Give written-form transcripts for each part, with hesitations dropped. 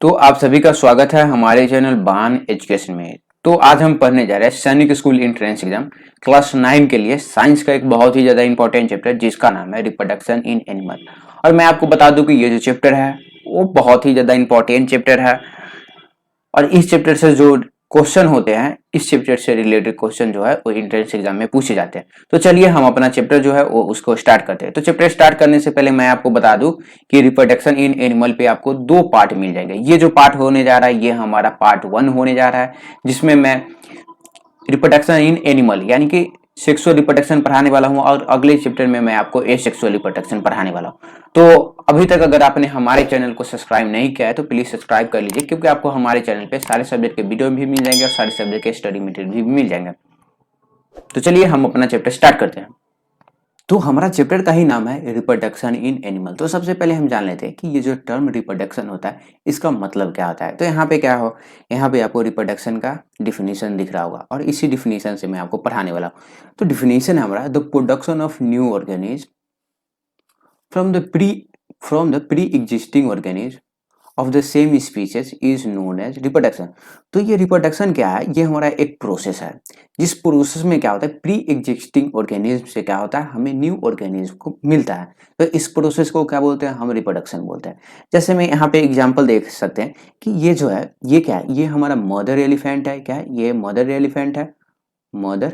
तो आप सभी का स्वागत है हमारे चैनल बान एजुकेशन में। तो आज हम पढ़ने जा रहे हैं सैनिक स्कूल एंट्रेंस एग्जाम क्लास 9 के लिए साइंस का एक बहुत ही ज्यादा इंपॉर्टेंट चैप्टर जिसका नाम है रिप्रोडक्शन इन एनिमल। और मैं आपको बता दूं कि ये जो चैप्टर है वो बहुत ही ज्यादा इंपॉर्टेंट चैप्टर है और इस चैप्टर से जो क्वेश्चन होते हैं इस चैप्टर से रिलेटेड क्वेश्चन जो है वो एंट्रेंस एग्जाम में पूछे जाते हैं। तो चलिए हम अपना चैप्टर जो है वो उसको स्टार्ट करते हैं। तो चैप्टर स्टार्ट करने से पहले मैं आपको बता दूं कि रिप्रोडक्शन इन एनिमल पे आपको दो पार्ट मिल जाएंगे। ये जो पार्ट होने जा रहा है ये हमारा पार्ट 1 होने जा रहा है, जिसमें मैं रिप्रोडक्शन इन एनिमल यानी कि सेक्सुअल रिप्रोडक्शन पढ़ाने वाला हूं और अगले चैप्टर में मैं आपको एसेक्सुअल रिप्रोडक्शन पढ़ाने वाला हूं। तो अभी तक अगर आपने हमारे चैनल को सब्सक्राइब नहीं किया है तो प्लीज सब्सक्राइब कर लीजिए, क्योंकि आपको हमारे चैनल पे सारे सब्जेक्ट के वीडियो भी मिल जाएंगे और सारे सब्जेक्ट के स्टडी मटेरियल भी मिल जाएंगे। तो चलिए हम अपना चैप्टर स्टार्ट करते हैं। तो हमारा चैप्टर का ही नाम है रिप्रोडक्शन इन एनिमल। तो सबसे पहले हम जान लेते हैं कि ये जो टर्म रिप्रोडक्शन होता है इसका मतलब क्या होता है। तो यहाँ पे क्या हो, यहाँ पे आपको रिप्रोडक्शन का डिफिनीशन दिख रहा होगा और इसी डिफिनीशन से मैं आपको पढ़ाने वाला हूँ। तो डिफिनीशन है हमारा the production of new organism from the pre existing organism of the same species is known as reproduction. तो ये रिप्रोडक्शन क्या है, ये हमारा एक प्रोसेस है जिस प्रोसेस में क्या होता है प्री एग्जिस्टिंग ऑर्गेनिज्म से क्या होता है हमें न्यू ऑर्गेनिज्म को मिलता है। तो इस प्रोसेस को क्या बोलते हैं, हम रिप्रोडक्शन बोलते हैं। जैसे मैं यहाँ पे एग्जांपल देख सकते हैं कि ये जो है ये क्या है, ये हमारा मदर एलिफेंट है। क्या है ये, मदर एलिफेंट है, मदर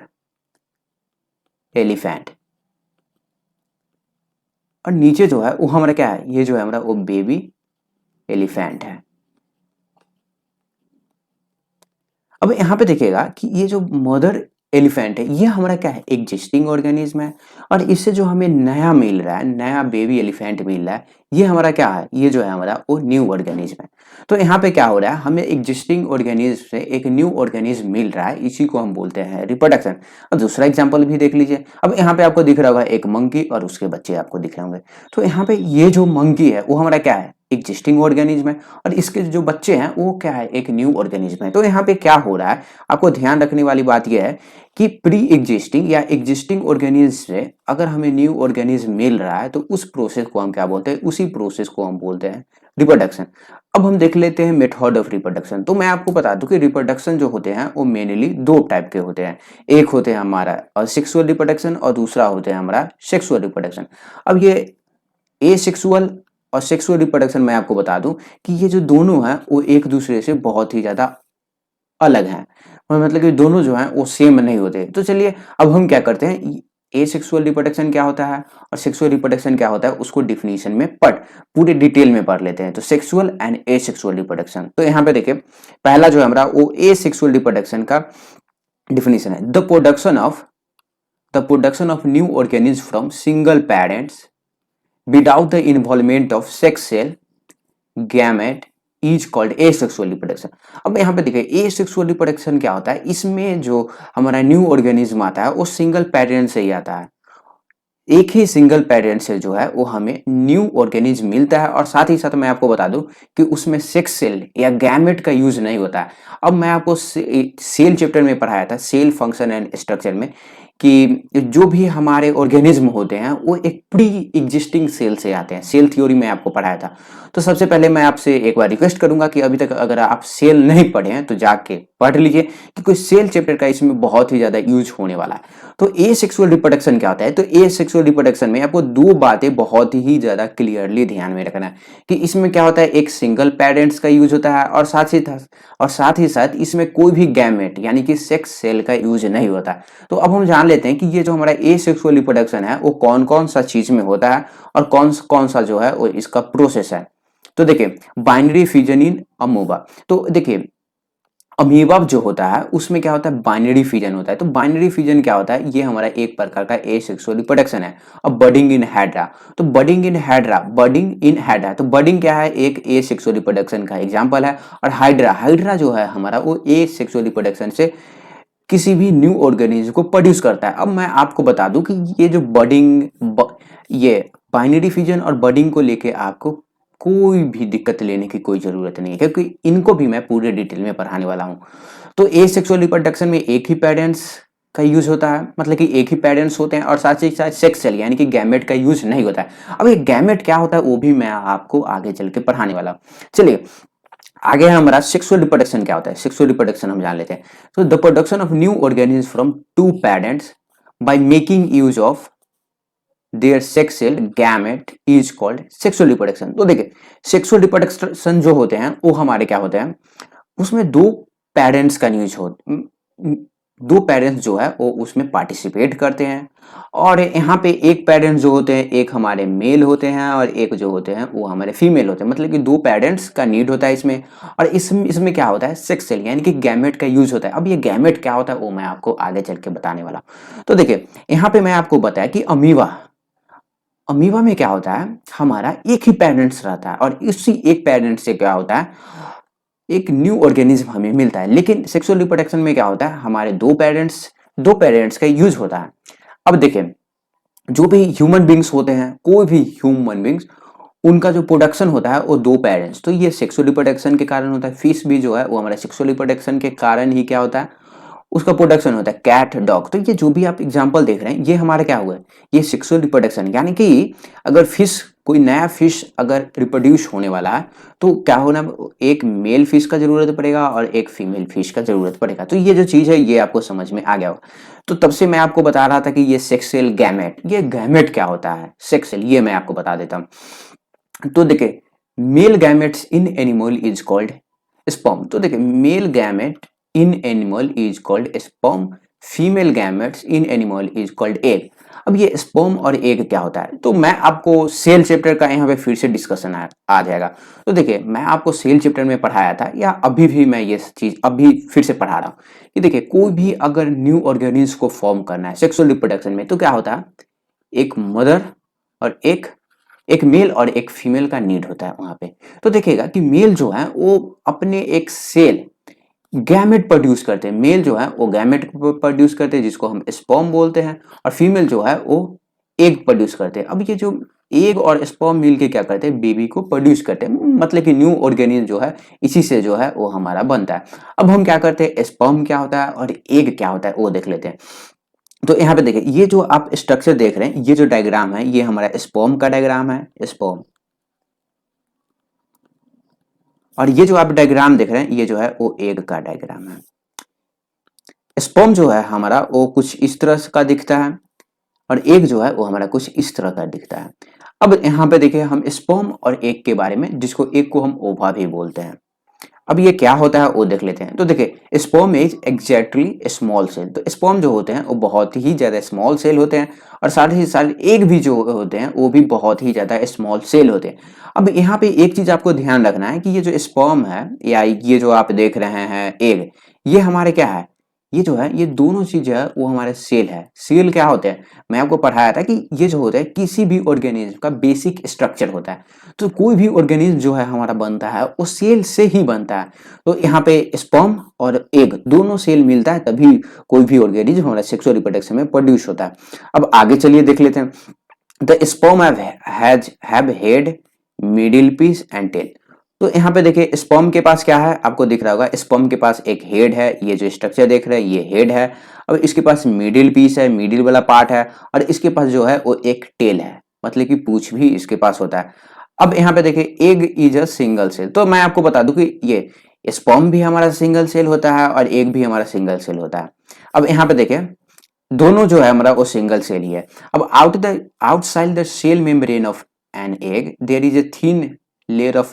एलिफेंट। और नीचे जो है वो हमारा क्या है, ये जो है हमारा वो बेबी एलिफेंट है। अब यहाँ पे देखिएगा कि ये जो मदर एलिफेंट है ये हमारा क्या है, एग्जिस्टिंग ऑर्गेनिज्म है। और इससे जो हमें नया मिल रहा है, नया बेबी एलिफेंट मिल रहा है, ये हमारा क्या है, ये जो है हमारा वो न्यू ऑर्गेनिज्म है। तो यहाँ पे क्या हो रहा है, हमें एग्जिस्टिंग ऑर्गेनिज्म से एक न्यू ऑर्गेनिज्म मिल रहा है, इसी को हम बोलते हैं रिप्रोडक्शन। अब दूसरा एग्जाम्पल भी देख लीजिए। अब यहाँ पे आपको दिख रहा होगा एक मंकी और उसके बच्चे आपको दिख रहे होंगे। तो यहाँ पे ये जो मंकी है वो हमारा क्या है, एग्जिस्टिंग ऑर्गेनिज्म है और इसके जो बच्चे हैं वो क्या है, एक न्यू ऑर्गेनिज्म है। तो यहाँ पे क्या हो रहा है, आपको ध्यान रखने वाली बात यह है कि प्री एग्जिस्टिंग या एग्जिस्टिंग ऑर्गेनिज्म से अगर हमें न्यू ऑर्गेनिज्म मिल रहा है तो उस प्रोसेस को हम क्या बोलते हैं, उसी प्रोसेस को हम बोलते हैं रिप्रोडक्शन। अब हम देख लेते हैं मेथड ऑफ रिप्रोडक्शन। तो मैं आपको बता दूं कि रिप्रोडक्शन जो होते हैं वो मेनली दो टाइप के होते हैं। एक होते हैं हमारा असेक्सुअल रिप्रोडक्शन और दूसरा होते हैं हमारा सेक्सुअल रिप्रोडक्शन। अब ये एसेक्सुअल और सेक्सुअल रिप्रोडक्शन मैं आपको बता दूं कि ये जो दोनों हैं वो एक दूसरे से बहुत ही ज्यादा अलग हैं, मतलब कि दोनों जो हैं वो सेम नहीं होते। तो चलिए अब हम क्या करते हैं, एसेक्सुअल रिप्रोडक्शन क्या होता है और सेक्सुअल रिप्रोडक्शन क्या होता है उसको डिफिनीशन में पूरे डिटेल में पढ़ लेते हैं। तो सेक्सुअल एंड एसेक्सुअल रिप्रोडक्शन, तो यहाँ पे देखिए पहला जो है हमारा वो एसेक्सुअल रिप्रोडक्शन का डिफिनीशन है, the production of new organism from single parents without the involvement of sex cell gamete is called asexual reproduction. अब यहाँ पे देखिए एसेक्सुअल रिप्रोडक्शन क्या होता है, इसमें जो हमारा न्यू ऑर्गेनिज्म आता है वो सिंगल पेरेंट से ही आता है। एक ही सिंगल पेरेंट से जो है वो हमें न्यू ऑर्गेनिज्म मिलता है और साथ ही साथ मैं आपको बता दूं कि उसमें सेक्स सेल या गैमेट का यूज नहीं होता है। अब मैं आपको सेल चैप्टर में पढ़ाया था, सेल फंक्शन एंड स्ट्रक्चर में, कि जो भी हमारे ऑर्गेनिज्म होते हैं वो एक प्री एग्जिस्टिंग सेल से आते हैं। सेल थ्योरी में आपको पढ़ाया था। तो सबसे पहले मैं आपसे एक बार रिक्वेस्ट करूंगा कि अभी तक अगर आप सेल नहीं पढ़े हैं तो जाके पढ़ लीजिए, क्योंकि सेल चैप्टर का इसमें बहुत ही ज्यादा यूज होने वाला है। तो एसेक्सुअल रिप्रोडक्शन क्या होता है, तो एसेक्सुअल रिप्रोडक्शन में आपको दो बातें बहुत ही ज्यादा क्लियरली ध्यान में रखना है कि इसमें क्या होता है, एक सिंगल पेरेंट्स का यूज होता है और साथ ही साथ इसमें कोई भी गैमेट यानी कि सेक्स सेल का यूज नहीं होता। तो अब हम जान लेते हैं कि ये जो हमारा एसेक्सुअल रिप्रोडक्शन है वो कौन कौन सा चीज में होता है और कौन कौन सा जो है वो इसका प्रोसेस है। तो देखिए बाइनरी फ्यूजन इन अमोबा, तो देखिए अमीबा जो होता है उसमें क्या होता है, बाइनरी फ्यूजन होता है। तो बाइनरी फ्यूजन क्या होता है, ये हमारा एक प्रकार का एसेक्सुअल रिप्रोडक्शन है। अब बडिंग इन हाइड्रा, तो बडिंग इन हाइड्रा, तो बडिंग क्या है, एक एसेक्सुअल रिप्रोडक्शन का एग्जांपल है। और हाइड्रा जो है हमारा वो एसेक्सुअल रिप्रोडक्शन से किसी भी न्यू ऑर्गेनिज्म को प्रोड्यूस करता है। अब मैं आपको बता दूं कि ये जो ये बाइनरी फ्यूजन और बडिंग को लेके आपको कोई भी दिक्कत लेने की कोई जरूरत नहीं है, क्योंकि इनको भी मैं पूरे डिटेल में पढ़ाने वाला हूं। तो एसेक्सुअल रिप्रोडक्शन में एक ही पेरेंट्स का यूज होता है, मतलब कि एक ही पेरेंट्स होते हैं और साथ ही साथ सेक्स सेल यानी कि गैमेट का यूज नहीं होता है। अब ये गैमेट क्या होता है वो भी मैं आपको आगे चल के पढ़ाने वाला हूं। चलिए आगे हमारा सेक्सुअल रिप्रोडक्शन क्या होता है, सेक्सुअल रिप्रोडक्शन हम जान लेते हैं। तो the production of new organism from two parents by making use of their sex cell gamete is called sexual reproduction. तो देखिए सेक्सुअल रिप्रोडक्शन जो होते हैं वो हमारे क्या होते हैं, उसमें दो पेरेंट्स का न्यूज हो, दो पेरेंट्स जो है वो उसमें पार्टिसिपेट करते हैं। और यहाँ पे एक पेरेंट्स जो होते हैं एक हमारे मेल होते हैं और एक जो होते हैं वो हमारे फीमेल होते हैं, मतलब कि दो पेरेंट्स का नीड होता है इसमें। और इसमें क्या होता है, सेक्स सेल यानी कि गैमेट का यूज होता है। अब ये गैमेट क्या होता है वो मैं आपको आगे चल के बताने वाला हूँ। तो देखिए यहाँ पे मैं आपको बताया कि अमीबा, अमीबा में क्या होता है, हमारा एक ही पेरेंट्स रहता है और इसी एक पेरेंट्स से क्या होता है, एक न्यू ऑर्गेनिज्म हमें मिलता है। लेकिन सेक्सुअल रिप्रोडक्शन में क्या होता है, हमारे दो पेरेंट्स का यूज होता है। अब देखिए जो भी ह्यूमन बींग्स होते हैं, कोई भी ह्यूमन बींग्स, उनका जो प्रोडक्शन होता है वो दो पेरेंट्स, तो ये सेक्सुअल रिप्रोडक्शन के कारण होता है। फिश भी जो है वो हमारे सेक्सुअल रिप्रोडक्शन के कारण ही क्या होता है, उसका प्रोडक्शन होता है। कैट, डॉग, तो ये जो भी आप एग्जांपल देख रहे हैं ये हमारा क्या हुआ है, ये सेक्सुअल रिप्रोडक्शन। यानी कि अगर फिश, कोई नया फिश अगर रिप्रोड्यूस होने वाला है तो क्या होना, एक मेल फिश का जरूरत पड़ेगा और एक फीमेल फिश का जरूरत पड़ेगा। तो ये जो चीज है ये आपको समझ में आ गया होगा। तो तब से मैं आपको बता रहा था कि ये सेक्सुअल गैमेट, ये गैमेट क्या होता है, सेक्सुअल, ये मैं आपको बता देता हूँ। तो देखिए male gametes in animal is called sperm. तो देखिए male gamete in animal is called sperm, female gametes in animal is called egg. अब ये स्पर्म और एग क्या होता है, तो मैं आपको सेल चैप्टर का यहाँ पे फिर से डिस्कशन आ जाएगा। तो देखिए मैं आपको सेल चैप्टर में पढ़ाया था या अभी भी मैं ये चीज अभी फिर से पढ़ा रहा हूँ कि देखिए कोई भी अगर न्यू ऑर्गेनिज्म को फॉर्म करना है सेक्सुअल रिप्रोडक्शन में तो क्या होता है, एक मदर और एक एक मेल और एक फीमेल का नीड होता है वहां पे। तो देखिएगा कि मेल जो है वो अपने एक सेल गैमेट प्रोड्यूस करते हैं, मेल जो है वो गैमेट प्रोड्यूस करते हैं जिसको हम स्पर्म बोलते हैं, और फीमेल जो है वो एग प्रोड्यूस करते हैं। अब ये जो एग और स्पर्म मिल के क्या करते हैं, बेबी को प्रोड्यूस करते हैं, मतलब कि न्यू ऑर्गेनिज्म जो है इसी से जो है वो हमारा बनता है। अब हम क्या करते हैं, स्पर्म क्या होता है और एग क्या होता है वो देख लेते हैं। तो यहाँ पे देखिए ये जो आप स्ट्रक्चर देख रहे हैं, ये जो डायग्राम है ये हमारा स्पर्म का डायग्राम है, स्पर्म। और ये जो आप डायग्राम देख रहे हैं ये जो है वो एग का डायग्राम है। स्पर्म जो है हमारा वो कुछ इस तरह का दिखता है और एग जो है वो हमारा कुछ इस तरह का दिखता है। अब यहाँ पे देखिए हम स्पर्म और एग के बारे में, जिसको एग को हम ओवा भी बोलते हैं, अब ये क्या होता है वो देख लेते हैं। तो देखिए sperm is exactly small cell, तो स्पर्म जो होते हैं वो बहुत ही ज्यादा स्मॉल सेल होते हैं और साथ ही साथ एग भी जो होते हैं वो भी बहुत ही ज्यादा स्मॉल सेल होते हैं। अब यहाँ पे एक चीज आपको ध्यान रखना है कि ये जो स्पर्म है या ये जो आप देख रहे हैं एग, ये हमारे क्या है, ये जो है ये दोनों चीज है वो हमारे सेल है। सेल क्या होते हैं, मैं आपको पढ़ाया था कि ये जो होता है किसी भी ऑर्गेनिज्म का बेसिक स्ट्रक्चर होता है। तो कोई भी ऑर्गेनिज्म जो है हमारा बनता है वो सेल से ही बनता है। तो यहाँ पे स्पर्म और एग दोनों सेल मिलता है तभी कोई भी ऑर्गेनिज्म हमारा सेक्सुअल रिप्रोडक्शन में प्रोड्यूस होता है। अब आगे चलिए देख लेते हैं। The sperm have head, middle piece and tail. तो यहाँ पे देखिए स्पर्म के पास क्या है, आपको दिख रहा होगा स्पर्म के पास एक हेड है, ये जो स्ट्रक्चर देख रहे हैं ये हेड है। अब इसके पास मिडिल पीस है, मिडिल वाला पार्ट है, और इसके पास जो है वो एक टेल है, मतलब कि पूंछ भी इसके पास होता है। अब यहाँ पे देखिए egg is a single cell, तो मैं आपको बता दूं कि ये स्पर्म भी हमारा सिंगल सेल होता है और एग भी हमारा सिंगल सेल होता है। अब यहाँ पे देखिए दोनों जो है हमारा वो सिंगल सेल ही है। अब outside the cell membrane of an egg there is a thin layer of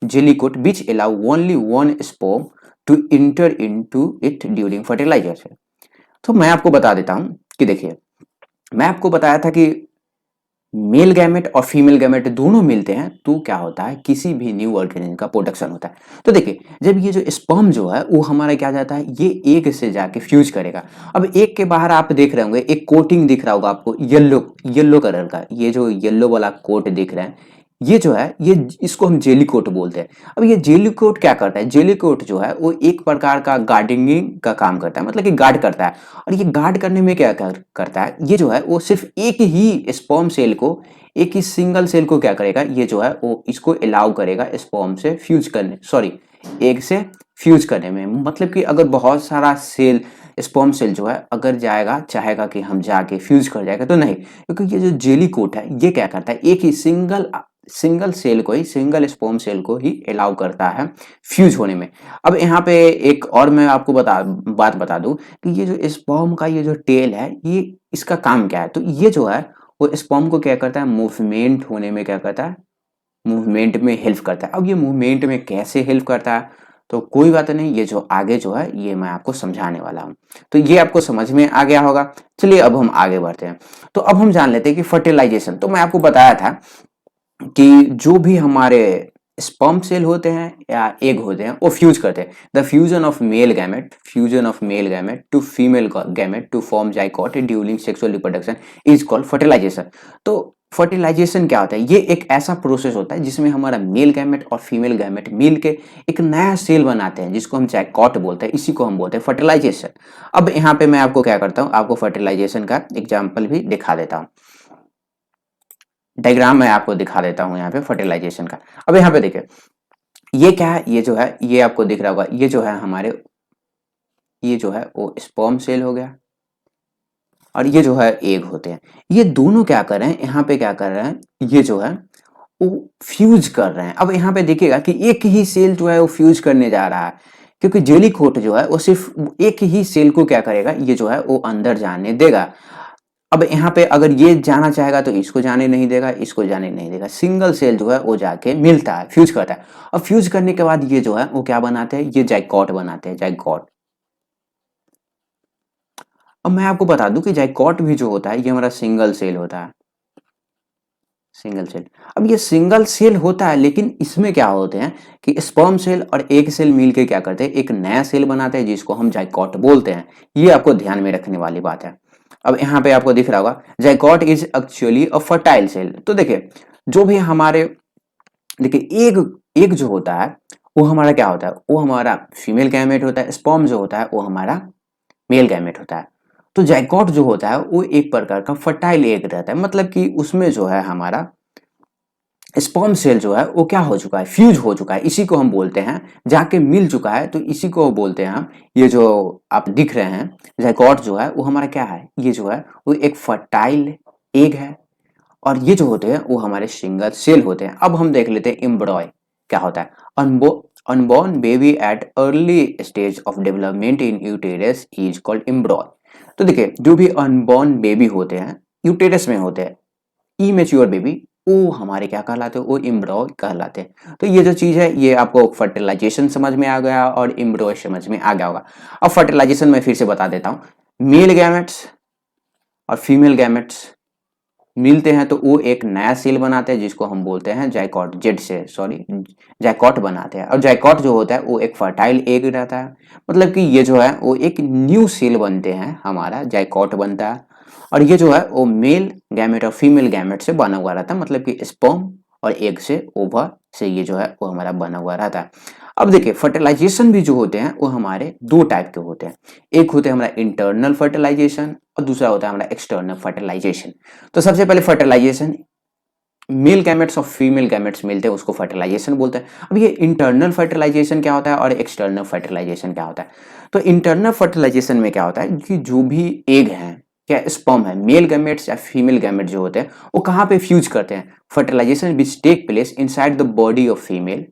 jelly coat which allow only one sperm to enter into it during fertilization। तो मैं आपको बता देता हूं कि देखिए मैं आपको बताया था कि मेल गैमेट और फीमेल गैमेट दोनों मिलते हैं तो क्या होता है, किसी भी न्यू ऑर्गेनिज्म का प्रोडक्शन होता है। तो देखिए जब ये जो स्पर्म जो है वो हमारा क्या जाता है, ये एग से जाके फ्यूज करेगा। अब एग के बाहर आप देख रहे होंगे एक कोटिंग दिख रहा होगा आपको, येलो येलो कलर का, ये जो येलो वाला कोट दिख रहा है ये जो है ये इसको हम जेली कोट बोलते हैं। अब ये जेली कोट क्या करता है, जेली कोट जो है वो एक प्रकार का गार्डिंग का काम करता है, मतलब कि गार्ड करता है। और ये गार्ड करने में क्या करता है, ये जो है वो सिर्फ एक ही स्पर्म सेल को, एक ही सिंगल सेल को क्या करेगा, ये जो है वो इसको अलाउ करेगा स्पर्म से फ्यूज करने, सॉरी एग से फ्यूज करने में। मतलब कि अगर बहुत सारा सेल स्पर्म सेल जो है अगर जाएगा चाहेगा कि हम जाके फ्यूज कर जाएगा तो नहीं, क्योंकि ये जो जेली कोट है ये क्या करता है, एक ही सिंगल सिंगल सेल को ही, सिंगल स्पर्म सेल को ही अलाउ करता है फ्यूज होने में। अब यहाँ पे एक और मैं आपको बात बता दूं कि ये जो स्पर्म का ये जो टेल है, ये इसका काम क्या है। तो ये जो है वो स्पर्म को क्या करता है, मूवमेंट होने में क्या करता है, मूवमेंट में हेल्प करता है। अब ये मूवमेंट में कैसे हेल्प करता है, तो कोई बात नहीं, ये जो आगे जो है ये मैं आपको समझाने वाला हूँ। तो ये आपको समझ में आ गया होगा। चलिए अब हम आगे बढ़ते हैं। तो अब हम जान लेते हैं कि फर्टिलाइजेशन, तो मैं आपको बताया था कि जो भी हमारे स्पर्म सेल होते हैं या एग होते हैं वो फ्यूज करते हैं। The fusion of male gamete, fusion of male gamete to female gamete to form zygote during sexual reproduction is called fertilisation. तो फर्टिलाइजेशन क्या होता है, ये एक ऐसा प्रोसेस होता है जिसमें हमारा मेल गैमेट और फीमेल गैमेट मिल के एक नया सेल बनाते हैं जिसको हम जाइगोट बोलते हैं, इसी को हम बोलते हैं फर्टिलाइजेशन। अब यहाँ पे मैं आपको क्या करता हूँ, आपको फर्टिलाइजेशन का एग्जाम्पल भी दिखा देता हूँ। डायग्राम मैं आपको दिखा देता हूं यहाँ पे फर्टिलाइजेशन का। अब यहाँ पे देखिए ये क्या है, ये जो है ये आपको दिख रहा होगा, ये जो है हमारे, ये जो है वो स्पर्म सेल हो गया और ये जो है एग होते हैं। ये दोनों क्या कर रहे हैं, यहाँ पे क्या कर रहे हैं, ये जो है वो फ्यूज कर रहे हैं। अब यहाँ पे देखिएगा कि एक ही सेल जो है वो फ्यूज करने जा रहा है, क्योंकि जेली कोट जो है वो सिर्फ एक ही सेल को क्या करेगा, ये जो है वो अंदर जाने देगा। अब यहाँ पे अगर ये जाना चाहेगा तो इसको जाने नहीं देगा, इसको जाने नहीं देगा। सिंगल सेल जो है वो जाके मिलता है, फ्यूज करता है। और फ्यूज करने के बाद ये जो है वो क्या बनाते हैं, ये जाइगोट बनाते हैं, जाइगोट। अब मैं आपको बता दूं कि जाइगोट भी जो होता है ये हमारा सिंगल सेल होता है, सिंगल सेल। अब ये सिंगल सेल होता है, लेकिन इसमें क्या होते हैं कि स्पर्म सेल और एग सेल मिलके क्या करते हैं, एक नया सेल बनाते हैं जिसको हम जाइगोट बोलते हैं। ये आपको ध्यान में रखने वाली बात है। अब यहाँ पे आपको दिख रहा होगा zygote is actually a fertile cell. तो देखिए जो भी हमारे, देखिए एग, एग जो होता है वो हमारा क्या होता है, वो हमारा फीमेल गैमेट होता है। स्पर्म जो होता है वो हमारा मेल गैमेट होता है। तो जाइगोट जो होता है वो एक प्रकार का फर्टाइल एग रहता है, मतलब कि उसमें जो है हमारा स्पर्म सेल जो है वो क्या हो चुका है, फ्यूज हो चुका है। इसी को हम बोलते हैं, जाके मिल चुका है, तो इसी को बोलते हैं हम। ये जो आप दिख रहे हैं जाइगोट जो है वो हमारा क्या है, ये जो है वो एक फर्टाइल एग है। और ये जो होते हैं वो हमारे सिंगल सेल होते हैं। अब हम देख लेते हैं एम्ब्रॉय क्या होता है। Unborn baby at early stage of development in uterus is called एम्ब्रॉय। तो देखिए जो भी अनबॉर्न बेबी होते हैं, यूटेरस में होते हैं, इमेच्योर बेबी, वो हमारे क्या कहलाते हैं, वो एम्ब्रॉय कहलाते हैं। तो ये जो चीज है ये आपको फर्टिलाइजेशन समझ में आ गया और एम्ब्रॉय समझ में आ गया होगा। अब फर्टिलाइजेशन में फिर से बता देता हूँ। मेल गैमेट्स और फीमेल गैमेट्स मिलते हैं तो वो एक नया सेल बनाते हैं जिसको हम बोलते हैं जाइगोट, जेड से सॉरी, जाइगोट बनाते हैं। और जाइगोट जो होता है वो एक फर्टाइल एग रहता है, मतलब कि ये जो है वो एक न्यू सेल बनते हैं, हमारा जाइगोट बनता है। और ये जो है वो मेल गैमेट और फीमेल गैमेट से बना हुआ रहता है, मतलब कि स्पर्म और एग से, ओवा से ये जो है वो हमारा बना हुआ रहता है। अब देखिए फर्टिलाइजेशन भी जो होते हैं वो हमारे दो टाइप के होते हैं। एक होते हैं हमारा इंटरनल फर्टिलाइजेशन और दूसरा होता है हमारा एक्सटर्नल फर्टिलाइजेशन। तो सबसे पहले फर्टिलाइजेशन, मेल गैमेट्स और फीमेल गैमेट्स मिलते हैं उसको फर्टिलाइजेशन बोलते हैं। अब ये इंटरनल फर्टिलाइजेशन क्या होता है और एक्सटर्नल फर्टिलाइजेशन क्या होता है। तो इंटरनल फर्टिलाइजेशन में क्या होता है कि जो भी एग है या स्पर्म है, मेल गैमेट्स या फीमेल गैमेट जो होते हैं वो कहाँ पे फ्यूज करते हैं, fertilisation which take place inside the body of female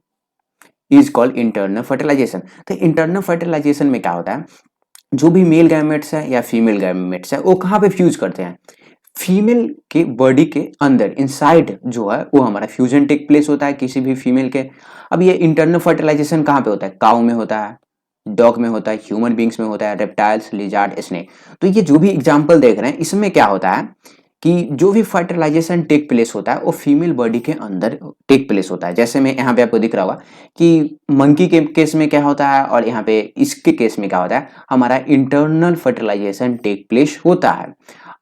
is called internal fertilisation. तो इंटरनल फर्टिलाइजेशन में क्या होता है, जो भी मेल गैमेट्स है या फीमेल गैमेट्स है वो कहाँ पे फ्यूज करते हैं, फीमेल के बॉडी के अंदर, इनसाइड जो है वो हमारा फ्यूजन टेक प्लेस होता है किसी भी फीमेल के। अब ये इंटरनल फर्टिलाइजेशन कहाँ पे होता है, काउ में होता है, डॉग में होता है, ह्यूमन बींग्स में होता है, रेप्टाइल्स, लिजार्ड, स्नेक। तो ये जो भी एग्जाम्पल देख रहे हैं इसमें क्या होता है कि जो भी फर्टिलाइजेशन टेक प्लेस होता है वो फीमेल बॉडी के अंदर टेक प्लेस होता है। जैसे में यहाँ पे आपको दिख रहा होगा कि मंकी के केस में क्या होता है और यहाँ पे इसके केस में क्या होता है, हमारा इंटरनल फर्टिलाइजेशन टेक प्लेस होता है।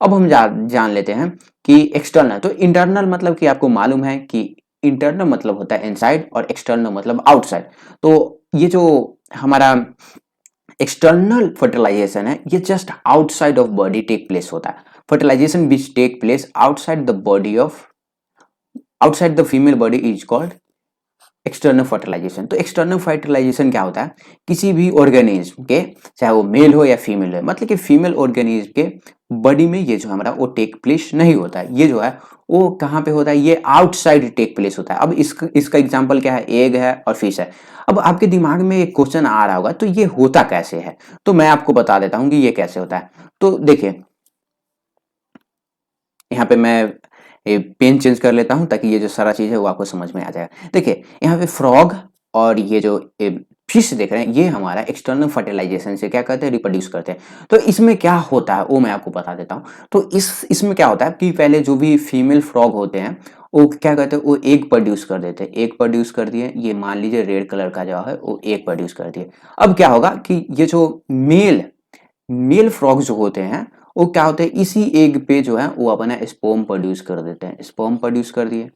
अब हम जान लेते हैं कि एक्सटर्नल, तो इंटरनल मतलब कि आपको मालूम है कि इंटरनल मतलब होता है इनसाइड और एक्सटर्नल मतलब आउटसाइड। तो ये जो हमारा एक्सटर्नल फर्टिलाइजेशन है ये just outside of body take place होता है। Fertilisation which take place outside the body of, outside the female body is called external fertilisation. तो एक्सटर्नल फर्टिलाइजेशन क्या होता है, किसी भी ऑर्गेनिज्म के, चाहे वो मेल हो या फीमेल हो, मतलब कि फीमेल ऑर्गेनिज्म के बॉडी में ये जो हमारा वो टेक प्लेस नहीं होता है, ये जो है वो कहाँ पे होता है, ये आउटसाइड टेक प्लेस होता है। अब इसका एग्जांपल क्या है, एग है और फिश है। अब आपके दिमाग में एक क्वेश्चन आ रहा होगा, तो ये होता कैसे है, तो मैं आपको बता देता हूँ कि ये कैसे होता है। तो देखिए, यहाँ पे मैं ये पेन चेंज कर लेता हूँ ताकि ये जो सारा चीज़ है वो आपको समझ में आ जाए। देखिए, यहाँ पे फ्रॉग और ये जो फिश देख रहे हैं, ये हमारा एक्सटर्नल फर्टिलाइजेशन से क्या करते हैं, रिप्रोड्यूस करते हैं। तो इसमें क्या होता है वो मैं आपको बता देता हूँ। तो इसमें क्या होता है कि पहले जो भी फीमेल फ्रॉग होते हैं वो क्या करते हैं, वो एग प्रोड्यूस कर देते हैं। एग प्रोड्यूस कर दिए, ये मान लीजिए रेड कलर का जो है वो एग प्रोड्यूस कर दिए। अब क्या होगा कि ये जो मेल मेल फ्रॉग जो होते हैं वो क्या होते हैं, इसी एग पे जो है वो अपना स्पर्म प्रोड्यूस कर देते हैं। स्पर्म प्रोड्यूस कर दिए,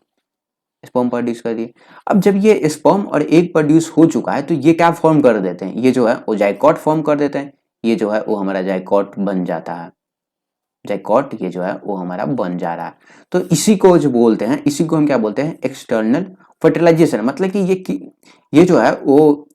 स्पर्म प्रोड्यूस कर दिए। अब जब ये स्पर्म और एग प्रोड्यूस हो चुका है तो ये क्या फॉर्म कर देते हैं, ये जो है वो जाइगोट फॉर्म कर देते हैं। ये जो है वो हमारा जाइगोट बन जाता है। जाइगोट ये जो है वो हमारा बन जा रहा है। तो इसी को जो बोलते हैं, इसी को हम क्या बोलते हैं, एक्सटर्नल फर्टिलाइजेशन। मतलब कि ये जो है वो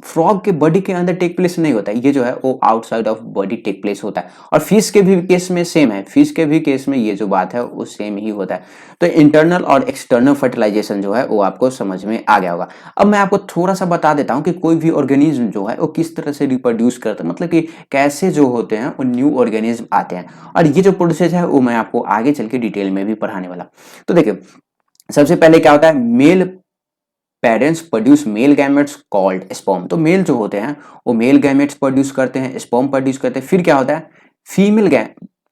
फ्रॉग के बॉडी के अंदर टेक प्लेस नहीं होता है, ये जो है वो outside of body take place होता है। और फिश के भी केस में सेम है, फिश के भी केस में ये जो बात है वो सेम ही होता है। तो इंटरनल और एक्सटर्नल फर्टिलाइजेशन जो है वो आपको समझ में आ गया होगा। अब मैं आपको थोड़ा सा बता देता हूँ कि कोई भी ऑर्गेनिज्म जो है वो किस तरह से रिप्रोड्यूस करता है, मतलब कि कैसे जो होते हैं वो न्यू ऑर्गेनिज्म आते हैं। और ये जो प्रोसेस है वो मैं आपको आगे चल के डिटेल में भी पढ़ाने वाला। तो देखिए, सबसे पहले क्या होता है, male parents produce male gametes called sperm. तो मेल जो होते हैं वो मेल गैमेट्स प्रोड्यूस करते हैं, स्पर्म प्रोड्यूस करते हैं। फिर क्या होता है,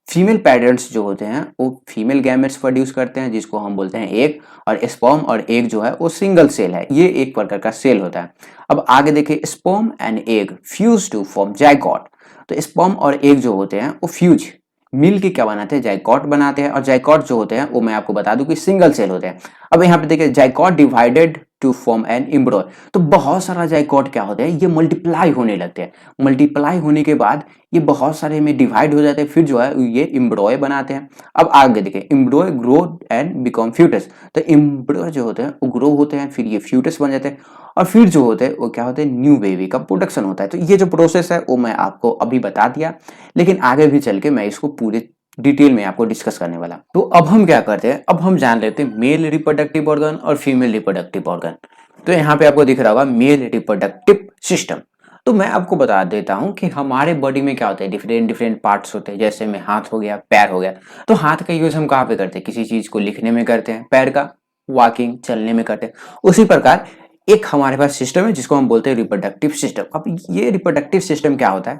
फीमेल पेरेंट्स जो होते हैं वो फीमेल गैमेट्स प्रोड्यूस करते हैं, जिसको हम बोलते हैं एग। और स्पर्म और एग जो है वो सिंगल सेल है, ये एक प्रकार का सेल होता है। अब आगे देखिए, sperm and egg fuse to form zygote. तो स्पर्म और एग जो होते हैं वो फ्यूज मिल के क्या बनाते हैं, जाइगोट बनाते हैं। और जाइगोट जो होते हैं वो मैं आपको बता दूं कि सिंगल सेल होते हैं। अब यहाँ पे देखिए, zygote divided to form an embryo. तो बहुत सारा जाइगोट क्या होते हैं, ये मल्टीप्लाई होने लगते हैं। मल्टीप्लाई होने के बाद ये बहुत सारे में डिवाइड हो जाते हैं, फिर जो है ये एम्ब्रॉय बनाते हैं। अब आगे देखिए, एम्ब्रॉय ग्रो एंड बिकम फ्यूटस। तो एम्ब्रॉय जो होते हैं वो ग्रो होते हैं, फिर ये फ्यूटस बन जाते हैं। और फिर जो होते हैं वो क्या होते हैं, न्यू बेबी का प्रोडक्शन होता है। तो ये जो प्रोसेस है वो मैं आपको अभी बता दिया, लेकिन आगे भी चल के मैं इसको पूरे डिटेल में आपको डिस्कस करने वाला। तो अब हम क्या करते हैं, अब हम जान लेते हैं मेल रिप्रोडक्टिव ऑर्गन और फीमेल रिप्रोडक्टिव ऑर्गन। तो यहाँ पे आपको दिख रहा होगा मेल रिप्रोडक्टिव सिस्टम। तो मैं आपको बता देता हूँ कि हमारे बॉडी में क्या होता है, डिफरेंट डिफरेंट पार्ट्स होते हैं। जैसे में हाथ हो गया, पैर हो गया। तो हाथ का यूज हम कहाँ पे करते हैं, किसी चीज को लिखने में करते हैं। पैर का वॉकिंग, चलने में करते हैं। उसी प्रकार एक हमारे पास सिस्टम है जिसको हम बोलते हैं रिप्रोडक्टिव सिस्टम। अब ये रिप्रोडक्टिव सिस्टम क्या होता है,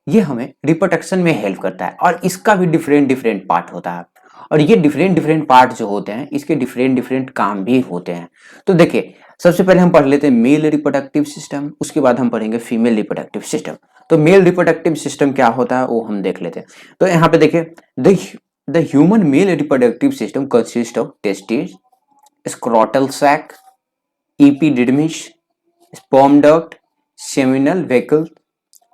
ये हमें रिप्रोडक्शन में हेल्प करता है और इसका भी डिफरेंट डिफरेंट पार्ट होता है। और ये डिफरेंट डिफरेंट पार्ट जो होते हैं इसके डिफरेंट डिफरेंट काम भी होते हैं। तो देखिए, सबसे पहले हम पढ़ लेते हैं मेल रिप्रोडक्टिव सिस्टम, उसके बाद हम पढ़ेंगे फीमेल रिप्रोडक्टिव सिस्टम। तो मेल रिप्रोडक्टिव सिस्टम क्या होता है वो हम देख लेते हैं। तो यहाँ पे देखिए, the human male reproductive system consist of testis, scrotal sac, epididymis, sperm duct, seminal vehicle,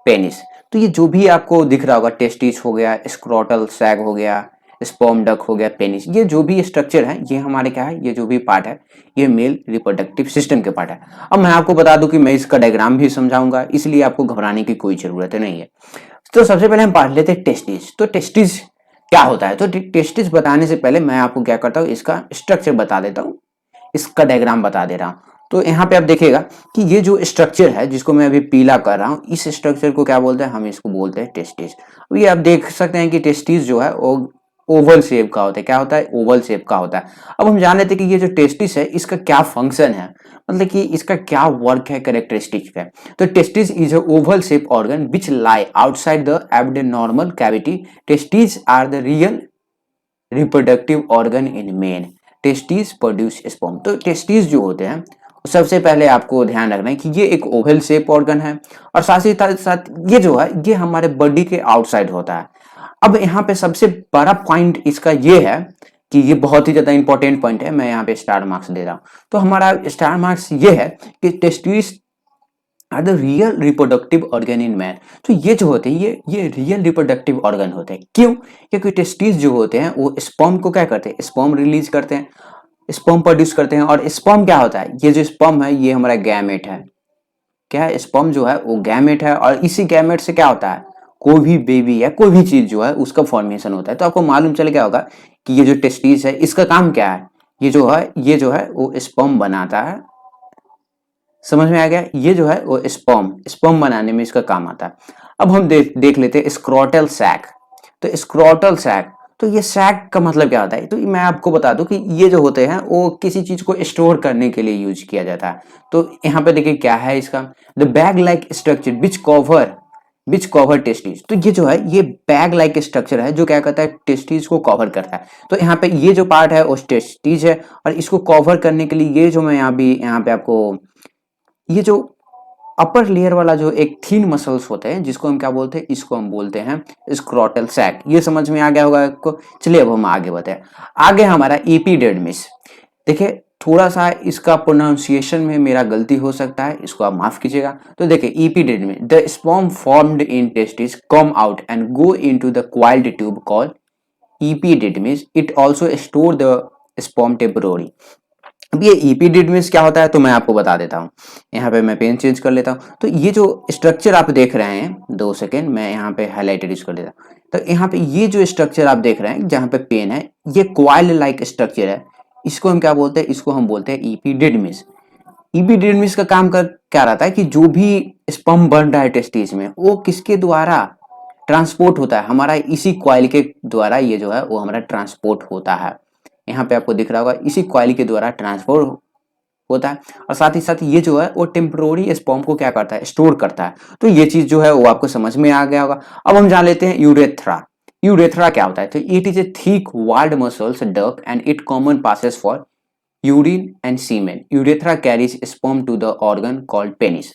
penis. तो ये जो भी आपको दिख रहा होगा, टेस्टिस हो गया, स्क्रोटल सैग हो गया, स्पर्म डक हो गया, पेनिस, ये जो भी स्ट्रक्चर है ये हमारे क्या है, ये जो भी पार्ट है ये मेल रिप्रोडक्टिव सिस्टम के पार्ट है। अब मैं आपको बता दूं कि मैं इसका डायग्राम भी समझाऊंगा, इसलिए आपको घबराने की कोई जरूरत नहीं है। तो सबसे पहले हम पढ़ लेते हैं टेस्टिस। तो टेस्टिस क्या होता है, तो टेस्टिस बताने से पहले मैं आपको क्या करता हूँ, इसका स्ट्रक्चर बता देता हूँ, इसका डायग्राम बता दे रहा हूँ। तो यहाँ पे आप देखिएगा कि ये जो स्ट्रक्चर है जिसको मैं अभी पीला कर रहा हूँ, इस स्ट्रक्चर को क्या बोलते हैं, हम इसको बोलते हैं टेस्टिस। अब ये आप देख सकते हैं कि टेस्टिस जो है वो ओवल शेप का होता है। क्या होता है, ओवल शेप का होता है। अब हम जान लेते हैं कि ये जो टेस्टिस है इसका क्या फंक्शन है, मतलब कि इसका क्या वर्क है, कैरेक्टरिस्टिक है। तो testis is a oval shape organ which lie outside the abdominal cavity. Testis are the real reproductive organ in men. Testis produce sperm. तो टेस्टिस जो होते हैं सबसे पहले आपको ध्यान रखना है कि ये एक ओवल शेप ऑर्गन है और साथ ही साथ ये जो है ये हमारे बॉडी के आउटसाइड होता है। अब यहाँ पे सबसे बड़ा पॉइंट इसका ये है कि ये बहुत ही ज्यादा इंपॉर्टेंट पॉइंट है, मैं यहाँ पे स्टार मार्क्स दे रहा हूँ। तो हमारा स्टार मार्क्स ये है कि testis are the real reproductive organ in man. तो ये जो होते हैं ये रियल रिप्रोडक्टिव ऑर्गन होते हैं। क्यों, क्योंकि टेस्टिस जो होते हैं वो स्पर्म को क्या करते हैं, स्पर्म रिलीज करते हैं। स्पर्म प्रोड्यूस करते हैं। और स्पर्म क्या होता है, ये जो स्पर्म है ये हमारा गैमेट है। क्या है, स्पर्म जो है वो गैमेट है, और इसी गैमेट से क्या होता है, कोई भी बेबी या कोई भी चीज जो है उसका फॉर्मेशन होता है। तो आपको मालूम चल गया होगा कि ये जो टेस्टिस है इसका काम क्या है, ये जो है वो स्पर्म बनाता है। समझ में आ गया, ये जो है वो स्पर्म बनाने में इसका काम आता है। अब हम देख लेते हैं स्क्रोटल सैक। तो स्क्रोटल सैक, तो ये सैक का मतलब क्या होता है, तो मैं आपको बता दूं कि ये जो होते हैं वो किसी चीज को स्टोर करने के लिए यूज किया जाता है। तो यहाँ पे देखिए क्या है इसका, the bag like structure which cover testis. तो ये जो है ये बैग लाइक स्ट्रक्चर है जो क्या करता है, टेस्टिस को कवर करता है। तो यहाँ पे ये जो पार्ट है वो टेस्टिस है, और इसको कवर करने के लिए ये जो मैं यहाँ पे आपको ये जो अपर लेयर वाला जो एक थीन मसल्स होते हैं जिसको हम क्या बोलते हैं, इसको हम बोलते हैं स्क्रोटल सैक। ये समझ में आ गया होगा आपको। चलिए अब हम आगे बढ़ते हैं। आगे हमारा एपिडर्मिस। देखिए थोड़ा सा इसका प्रोनाउंसिएशन में मेरा गलती हो सकता है, इसको आप माफ कीजिएगा। तो देखिए epidermis, the sperm formed in testis come out and go into the coiled tube called epididymis. It also store the sperm temporary. अब ये एपिडिडमिस क्या होता है तो मैं आपको बता देता हूँ। यहाँ पे मैं पेन चेंज कर लेता हूँ। तो ये जो स्ट्रक्चर आप देख रहे हैं, 2 सेकेंड मैं यहाँ पे हाईलाइटेड यूज कर देता हूँ। तो यहाँ पे ये जो स्ट्रक्चर आप देख रहे हैं जहाँ पे पेन है, ये क्वाइल लाइक स्ट्रक्चर है। इसको हम क्या बोलते हैं, इसको हम बोलते हैं एपिडिडमिस। एपिडिडमिस का काम कर क्या रहता है कि जो भी स्पर्म बन रहा है टेस्टिस में वो किसके द्वारा ट्रांसपोर्ट होता है, हमारा इसी क्वाइल के द्वारा ये जो है वो हमारा ट्रांसपोर्ट होता है। यहाँ पे आपको दिख रहा होगा इसी क्वाइल के द्वारा ट्रांसपोर्ट होता है। और साथ ही साथ ये जो है वो टेम्पररी स्पर्म को क्या करता है, स्टोर करता है। तो ये चीज जो है वो आपको समझ में आ गया होगा। अब हम जान लेते हैं यूरेथ्रा। यूरेथ्रा क्या होता है, तो it is a thick walled muscles duct and it common passes for urine and semen. Urethra carries sperm to the organ called penis.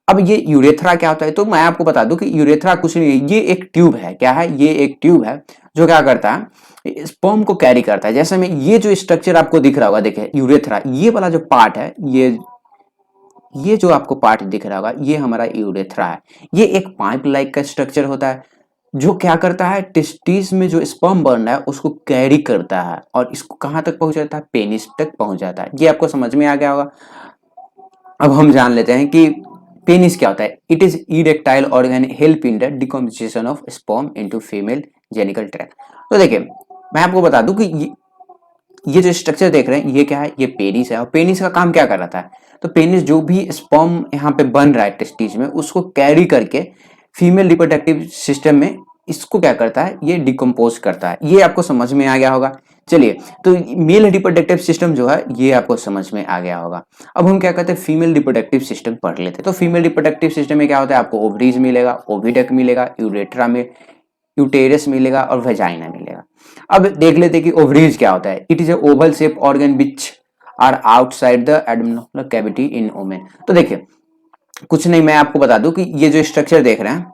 अब ये यूरेथ्रा क्या होता है, तो मैं आपको बता दूं कि यूरेथ्रा कुछ नहीं है, ये एक ट्यूब है। क्या है, ये एक ट्यूब है जो क्या करता है, स्पर्म को कैरी करता है। जैसे में ये जो स्ट्रक्चर आपको दिख रहा होगा, देखिए यूरेथ्रा, ये वाला जो पार्ट है, ये जो आपको पार्ट दिख रहा होगा ये हमारा यूरेथ्रा है। ये एक पाइप लाइक का स्ट्रक्चर होता है जो क्या करता है, टेस्टिस में जो स्पर्म बन रहा है उसको कैरी करता है और इसको कहां तक पहुंच जाता है, पेनिस तक पहुंच जाता है। ये आपको समझ में आ गया होगा। अब हम जान लेते हैं कि पेनिस क्या होता है। It is erectile organ help in the decomposition of sperm into female genital tract. तो देखिए मैं आपको बता दूं कि ये जो स्ट्रक्चर देख रहे हैं ये क्या है, ये पेनिस है। और पेनिस का काम क्या कर रहा है, तो पेनिस जो भी स्पर्म यहाँ पे बन रहा है टेस्टिस में उसको कैरी करके फीमेल रिप्रोडक्टिव सिस्टम में इसको क्या करता है, ये डिकम्पोज करता है। ये आपको समझ में आ गया होगा। चलिए तो मेल रिप्रोडक्टिव सिस्टम जो है ये आपको समझ में आ गया होगा। अब हम क्या करते हैं, फीमेल रिप्रोडक्टिव सिस्टम पढ़ लेते हैं। तो फीमेल रिप्रोडक्टिव सिस्टम में क्या होता है, आपको ओवरीज मिलेगा, ओविडक्ट मिलेगा, यूरेट्रा में यूटेरस मिलेगा और वेजाइना मिलेगा। अब देख लेते हैं कि ओवरीज क्या होता है। It is a oval shape organ which are outside the abdominal cavity in women. तो देखिए कुछ नहीं, मैं आपको बता दूं कि ये जो स्ट्रक्चर देख रहे हैं,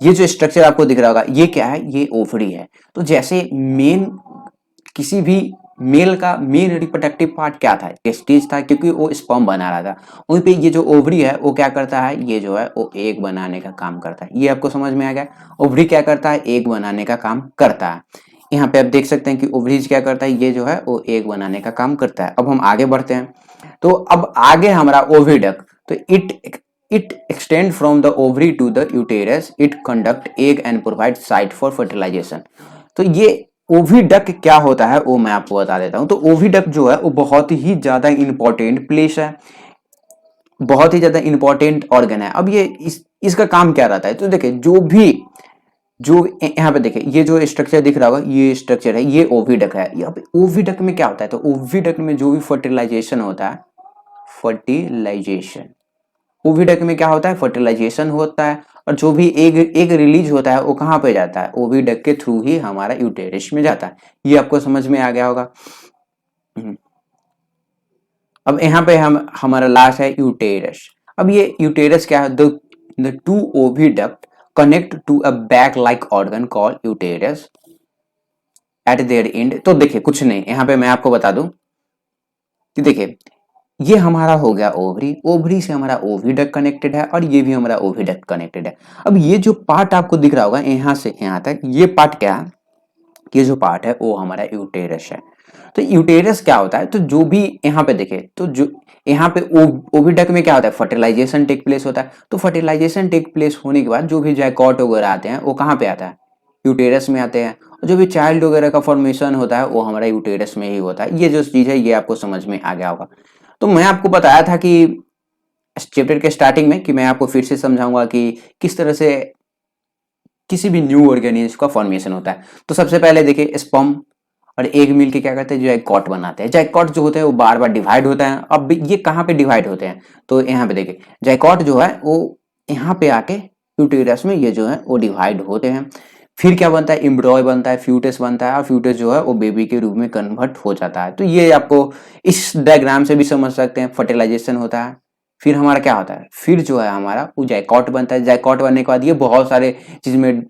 ये जो स्ट्रक्चर आपको दिख रहा होगा ये क्या है, ये ओवरी है। तो जैसे मेन किसी भी मेल का मेन रिप्रोडक्टिव पार्ट क्या था, टेस्टिस था, क्योंकि वो स्पर्म बना रहा था। वहीं पे ये जो ओवरी है वो क्या करता है, ये जो है वो एग बनाने का काम करता है। ये आपको समझ में आ गया। ओवरी क्या करता है, एग बनाने का काम करता है। यहाँ पे आप देख सकते हैं कि ओवरीज क्या करता है, ये जो है वो एग बनाने का काम करता है। अब हम आगे बढ़ते हैं। तो अब आगे हमारा ओविडक्ट। तो it extend from the ovary to the uterus. It conduct egg and provide site for fertilisation. तो ये ओविडक्ट क्या होता है वो मैं आपको बता देता हूं। तो ओविडक्ट जो है वो बहुत ही ज्यादा इंपॉर्टेंट प्लेस है, बहुत ही ज्यादा इंपॉर्टेंट ऑर्गन है। अब ये इसका काम क्या रहता है, तो देखिए जो यहाँ पे देखिए ये जो स्ट्रक्चर दिख रहा होगा ये स्ट्रक्चर है, ये ओविडक्ट है। यहाँ पे ओविडक्ट में क्या होता है, तो ओविडक्ट में जो भी फर्टिलाइजेशन होता है, फर्टिलाइजेशन ओविडक्ट में क्या होता है, फर्टिलाइजेशन होता है। और जो भी एग रिलीज होता है वो कहाँ पे जाता है, ओविडक्ट के थ्रू ही हमारा यूटेरस में जाता है। ये आपको समझ में आ गया होगा। अब यहाँ पे हमारा लास्ट है यूटेरस। अब ये यूटेरस क्या है, the two oviduct connect to a bag like organ called uterus at their end. तो देखिए कुछ नहीं, यहाँ पे मैं आपको बता दूं कि देखिए ये हमारा हो गया ओवरी, ओवरी से हमारा ओविडक्ट कनेक्टेड है और ये भी हमारा ओविडक्ट कनेक्टेड है। अब ये जो पार्ट आपको दिख रहा होगा यहाँ से यहाँ तक, ये पार्ट क्या है, ये जो पार्ट है वो हमारा यूटेरस है। तो यूटेरस क्या होता है, तो जो भी यहाँ पे देखे तो जो यहाँ पे ओविडक्ट में क्या होता है, फर्टिलाइजेशन टेक प्लेस होता है। तो फर्टिलाइजेशन टेक प्लेस होने के बाद जो भी जायकॉट वगैरह आते हैं वो कहाँ पे आता है, यूटेरस में आते हैं। और जो भी चाइल्ड वगैरह का फॉर्मेशन होता है वो हमारा यूटेरस में ही होता है। ये जो चीज़ है ये आपको समझ में आ गया होगा। तो मैं आपको बताया था कि चैप्टर के स्टार्टिंग में कि मैं आपको फिर से समझाऊंगा कि किस तरह से किसी भी न्यू ऑर्गेनिज्म का फॉर्मेशन होता है। तो सबसे पहले देखिए स्पर्म और एग मिल के क्या करते हैं, जायकॉट बनाते हैं। जायकॉट जो होते हैं वो बार बार डिवाइड होता है। अब ये कहाँ पे डिवाइड होते हैं, तो यहाँ पे देखिए जायकॉट जो है वो यहाँ पे आके यूटेरस में ये जो है वो डिवाइड होते हैं। फिर क्या बनता है, एम्ब्रॉय बनता है, फ्यूटस बनता है, और फ्यूटस जो है वो बेबी के रूप में कन्वर्ट हो जाता है। तो ये आपको इस डायग्राम से भी समझ सकते हैं। फर्टिलाइजेशन होता है, फिर हमारा क्या होता है, फिर जो है हमारा वो जायकॉट बनता है। जायकॉट बनने के बाद ये बहुत सारे चीज में,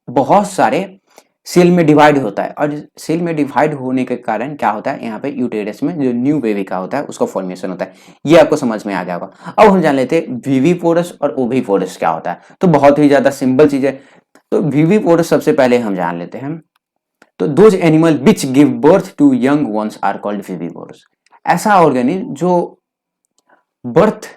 बहुत सारे सेल में डिवाइड होता है। और सेल में डिवाइड होने के कारण क्या होता है, यहाँ पे यूटेरस में जो न्यू बेबी का होता है उसका फॉर्मेशन होता है। ये आपको समझ में आ गया होगा। अब हम जान लेते हैं वीवीपोरस और ओविपोरस क्या होता है। तो बहुत ही ज्यादा सिंपल चीज है। तो वीवीपोरस सबसे पहले हम जान लेते हैं। तो those animal which give birth to young ones are called viviparous. ऐसा ऑर्गेनिज्म जो बर्थ,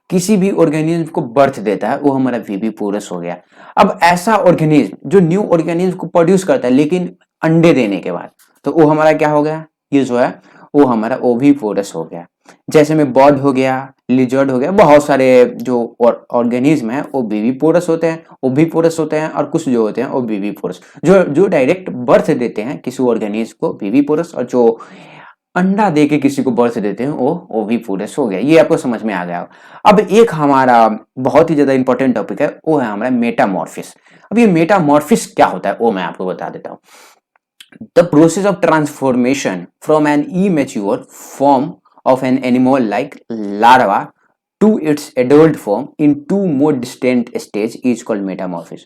किसी भी ऑर्गेनिज्म को बर्थ देता है वो हमारा वीवीपोरस हो गया। अब ऐसा ऑर्गेनिज्म जो न्यू ऑर्गेनिज्म को प्रोड्यूस करता है लेकिन अंडे देने के बाद, तो वो हमारा क्या हो गया, ये जो है वो हमारा ओविपोरस हो गया। जैसे में बर्ड हो गया, लिजर्ड हो गया, बहुत सारे जो ऑर्गेनिज्म है वो वीवीपोरस होते हैं, ओविपोरस होते हैं, और कुछ जो होते हैं वो वीवीपोरस। जो जो डायरेक्ट बर्थ देते हैं किसी ऑर्गेनिज्म को, वीवीपोरस, और जो अंडा दे के किसी को बर्थ देते हैं वो भी पूरस हो गया। ये आपको समझ में आ गया। अब एक हमारा बहुत ही ज्यादा इंपॉर्टेंट टॉपिक है, वो है हमारा मेटामॉर्फिस। अब ये मेटामॉर्फिस क्या होता है वो मैं आपको बता देता हूँ। The process of transformation from an immature form of an animal like larva to its adult form into more distant stage is called metamorphosis.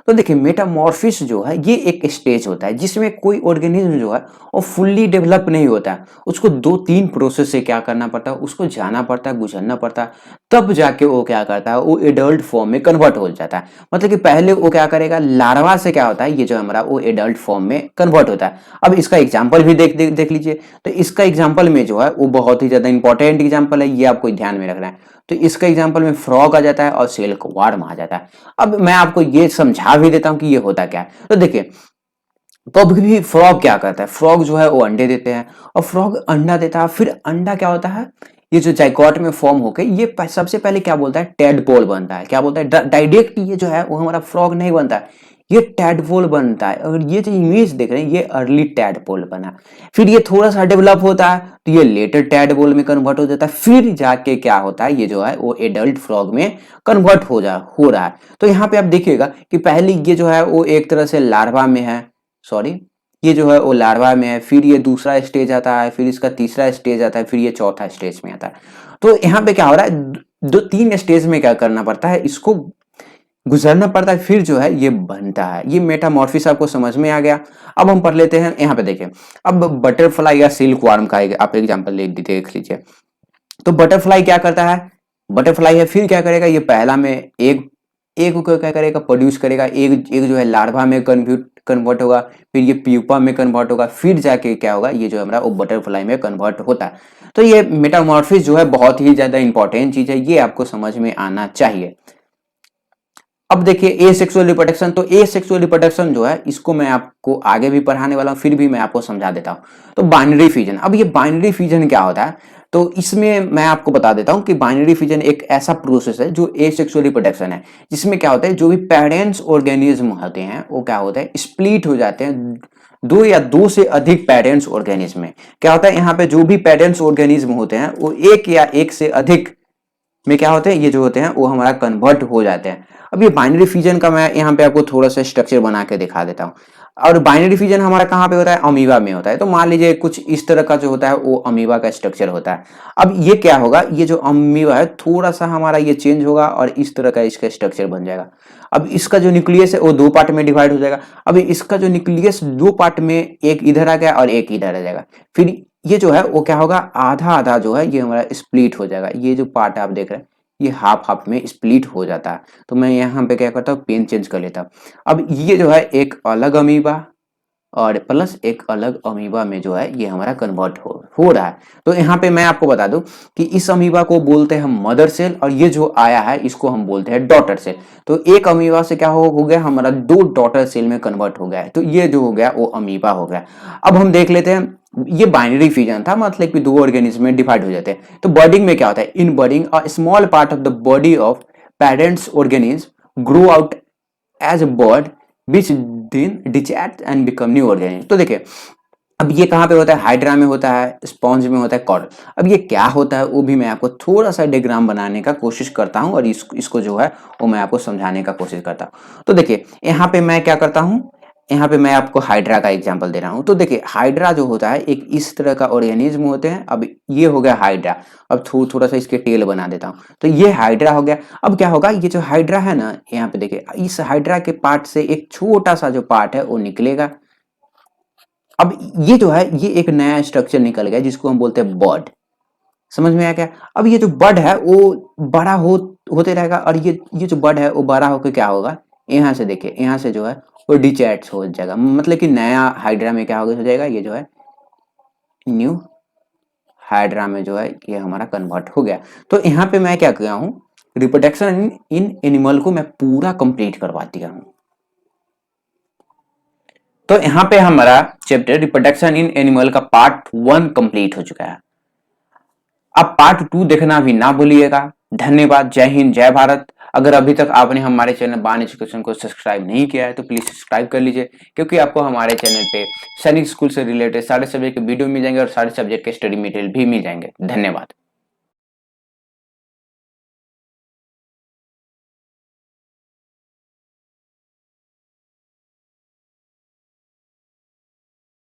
तो देखिए मेटामॉर्फिस जो है ये एक स्टेज होता है जिसमें कोई ऑर्गेनिज्म जो है वो फुल्ली डेवलप नहीं होता है। उसको 2-3 प्रोसेस से क्या करना पड़ता है, उसको जाना पड़ता है, गुजरना पड़ता है, तब जाके वो क्या करता है, वो एडल्ट फॉर्म में कन्वर्ट हो जाता है। मतलब कि पहले वो क्या करेगा, लार्वा से क्या होता है, ये जो हमारा वो एडल्ट फॉर्म में कन्वर्ट होता है। अब इसका एग्जाम्पल भी देख लीजिए। तो इसका एग्जाम्पल में जो है वो बहुत ही ज्यादा इंपॉर्टेंट एग्जाम्पल है, ये आपको ध्यान में रखना है। तो इसका एग्जाम्पल में फ्रॉग आ जाता है और सिल्क वार्म आ जाता है। अब मैं आपको ये समझा भी देता हूं कि ये होता क्या है। तो देखिए तो भी फ्रॉग क्या करता है, फ्रॉग जो है वो अंडे देते हैं, और फ्रॉग अंडा देता है। फिर अंडा क्या होता है, ये जो जाइगोट में फॉर्म होके ये सबसे पहले क्या बोलता है, टेडपोल बनता है। क्या बोलता है, डायरेक्ट ये जो है वो हमारा फ्रॉग नहीं बनता है, ये टैडपोल बनता है। और ये जो इमेज देख रहे हैं ये अर्ली टैडपोल बना, फिर ये थोड़ा सा डेवलप होता है तो ये लेटर टैडपोल में कन्वर्ट हो जाता है, फिर जाके क्या होता है, ये जो है वो एडल्ट फ्रॉग में कन्वर्ट हो रहा है। तो यहाँ पे आप देखिएगा कि पहले ये जो है वो एक तरह से लार्वा में है, सॉरी ये जो है वो लार्वा में है, फिर ये दूसरा स्टेज आता है, फिर इसका तीसरा स्टेज आता है, फिर ये चौथा स्टेज में आता है। तो यहाँ पे क्या हो रहा है, 2-3 स्टेज में क्या करना पड़ता है, इसको गुजरना पड़ता है, फिर जो है ये बनता है। ये मेटामॉर्फिस आपको समझ में आ गया। अब हम पढ़ लेते हैं, यहाँ पे देखें। अब बटरफ्लाई या सिल्क वार्म का आप एग्जाम्पल देख लीजिए। तो बटरफ्लाई क्या करता है, बटरफ्लाई है, फिर क्या करेगा, ये पहला में एक को क्या करेगा, प्रोड्यूस करेगा। एक जो है लार्वा में कन्वर्ट होगा, फिर ये प्यूपा में कन्वर्ट होगा, फिर जाके क्या होगा, ये जो हमारा वो बटरफ्लाई में कन्वर्ट होता है। तो ये मेटामॉर्फिस जो है बहुत ही ज्यादा इंपॉर्टेंट चीज है, ये आपको समझ में आना चाहिए। अब देखिए ए सेक्सुअल रिप्रोडक्शन। तो ए सेक्सुअल रिप्रोडक्शन जो है इसको मैं आपको आगे भी पढ़ाने वाला हूं, फिर भी मैं आपको समझा देता हूं। तो बाइनरी फिजन, अब ये बाइनरी फिजन क्या होता है, तो इसमें मैं आपको बता देता हूं कि बाइनरी फिजन एक ऐसा प्रोसेस है जो ए सेक्सुअल रिप्रोडक्शन है, जिसमें क्या होता है, जो भी पेरेंट्स ऑर्गेनिज्म होते हैं वो क्या होता है, स्प्लिट हो जाते हैं। दो या दो से अधिक पेरेंट्स ऑर्गेनिज्म में क्या होता है, यहाँ पे जो भी पेरेंट्स ऑर्गेनिज्म होते हैं वो एक या एक से अधिक में क्या होते हैं, ये जो होते हैं वो हमारा कन्वर्ट हो जाते हैं। अब ये बाइनरी फिजन का मैं यहाँ पे आपको थोड़ा सा स्ट्रक्चर बना के दिखा देता हूँ। और बाइनरी फिजन हमारा कहाँ पे होता है, अमीबा में होता है। तो मान लीजिए कुछ इस तरह का जो होता है वो अमीबा का स्ट्रक्चर होता है। अब ये क्या होगा, ये जो अमीबा है थोड़ा सा हमारा ये चेंज होगा और इस तरह का इसका स्ट्रक्चर बन जाएगा। अब इसका जो न्यूक्लियस है वो 2 पार्ट में डिवाइड हो जाएगा। अब इसका जो न्यूक्लियस 2 पार्ट में, एक इधर आ गया और एक इधर आ जाएगा। फिर ये जो है वो क्या होगा, आधा आधा जो है ये हमारा स्प्लिट हो जाएगा। ये जो पार्ट आप देख रहे हैं ये हाफ हाफ में स्प्लिट हो जाता है। तो मैं यहाँ पे क्या करता हूँ, पेन चेंज कर लेता हूँ। अब ये जो है एक अलग अमीबा और प्लस एक अलग अमीबा में जो है ये हमारा कन्वर्ट हो रहा है। तो यहाँ पे मैं आपको बता दूं कि इस अमीबा को बोलते हैं मदर सेल और ये जो आया है इसको हम बोलते हैं डॉटर सेल। तो एक अमीबा से क्या हो गया, हमारा 2 डॉटर सेल में कन्वर्ट हो गया है, तो ये जो हो गया वो अमीबा हो गया। अब हम देख लेते हैं, ये बाइनरी फिजन था, मतलब कि 2 ऑर्गेनिज्म में डिवाइड हो जाते हैं। तो बर्डिंग में क्या होता है, in budding a small part of the body of parents organism grow out as a bud which then detach and become new organism. तो देखिए अब ये कहाँ पे होता है, हाइड्रा में होता है, स्पॉन्ज में होता है, कॉर्ल। अब ये क्या होता है वो भी मैं आपको थोड़ा सा डायग्राम बनाने का कोशिश करता हूँ और इसको जो है वो मैं आपको समझाने का कोशिश करता हूँ। तो देखिए यहाँ पे मैं क्या करता हूँ, यहाँ पे मैं आपको हाइड्रा का एग्जांपल दे रहा हूँ। तो देखिए हाइड्रा जो होता है एक इस तरह का ऑर्गेनिज्म होते हैं। अब ये हो गया हाइड्रा। अब थोड़ा सा इसके टेल बना देता हूँ। तो ये हाइड्रा हो गया। अब क्या होगा, ये जो हाइड्रा है ना, यहाँ पे देखिए इस हाइड्रा के पार्ट से एक छोटा सा जो पार्ट है वो निकलेगा। अब ये जो है ये एक नया स्ट्रक्चर निकल गया जिसको हम बोलते हैं बर्ड। समझ में आया क्या? अब ये जो बर्ड है वो बड़ा होते रहेगा और ये जो बर्ड है वो बड़ा होकर क्या होगा, यहाँ से देखिए यहाँ से जो है वो डिचैट्स हो जाएगा, मतलब कि नया हाइड्रा में क्या हो जाएगा, ये जो है न्यू हाइड्रा में जो है ये हमारा कन्वर्ट हो गया। तो यहाँ पे मैं क्या किया हूँ, रिप्रोडक्शन इन एनिमल को मैं पूरा कंप्लीट करवा दिया हूँ। तो यहाँ पे हमारा चैप्टर रिप्रोडक्शन इन एनिमल का पार्ट 1 कंप्लीट हो चुका है। अब पार्ट 2 देखना भी ना भूलिएगा। धन्यवाद। जय हिंद, जय भारत। अगर अभी तक आपने हमारे चैनल बान एजुकेशन को सब्सक्राइब नहीं किया है तो प्लीज सब्सक्राइब कर लीजिए, क्योंकि आपको हमारे चैनल पे सैनिक स्कूल से रिलेटेड सारे सब्जेक्ट के वीडियो मिल जाएंगे और सारे सब्जेक्ट के स्टडी मटेरियल भी मिल जाएंगे। धन्यवाद।